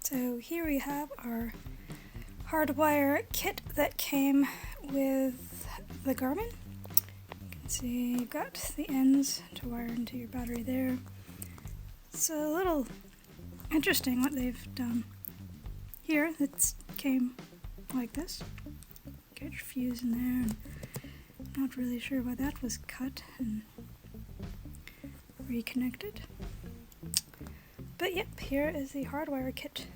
So here we have our Hardwire kit that came with the Garmin. You can see you've got the ends to wire into your battery there. It's a little interesting what they've done here. It came like this. Get your fuse in there, and not really sure why that was cut and reconnected. But yep, here is the Hardwire kit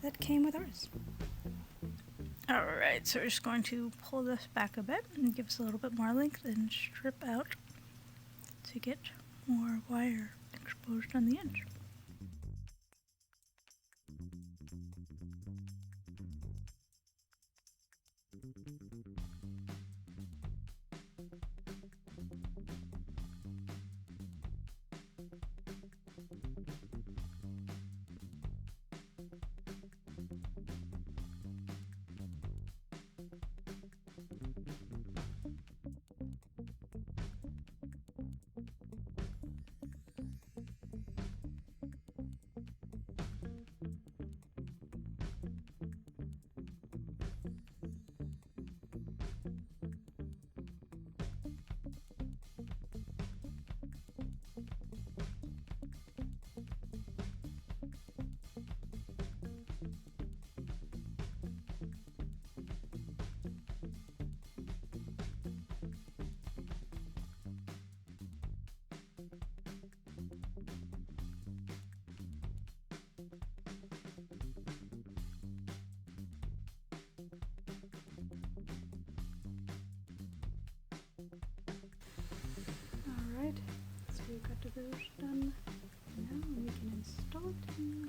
that came with ours. Alright, so we're just going to pull this back a bit and give us a little bit more length and strip out to get more wire exposed on the end. Alright, so we've got the rouge done. Now we can install it in the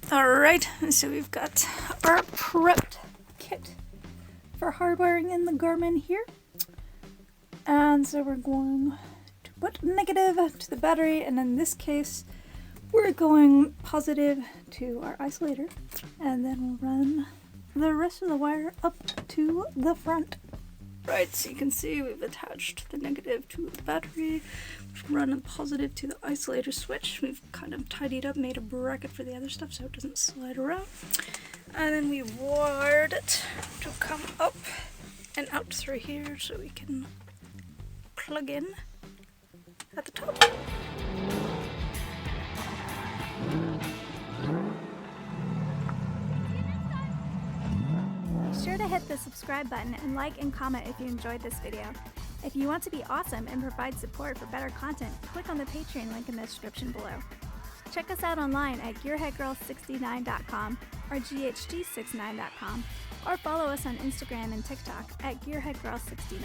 car. Alright, so we've got our prepped kit for hardwiring in the Garmin here. And so we're going to put negative to the battery, and in this case we're going positive to our isolator, and then we'll run the rest of the wire up to the front. Right, so you can see we've attached the negative to the battery, we've run a positive to the isolator switch, we've kind of tidied up, made a bracket for the other stuff so it doesn't slide around, and then we wired it to come up and out through here so we can plug in at the top. Be sure to hit the subscribe button and like and comment if you enjoyed this video. If you want to be awesome and provide support for better content, click on the Patreon link in the description below. Check us out online at Gearheadgirl69.com or GHG69.com, or follow us on Instagram and TikTok at Gearheadgirl69.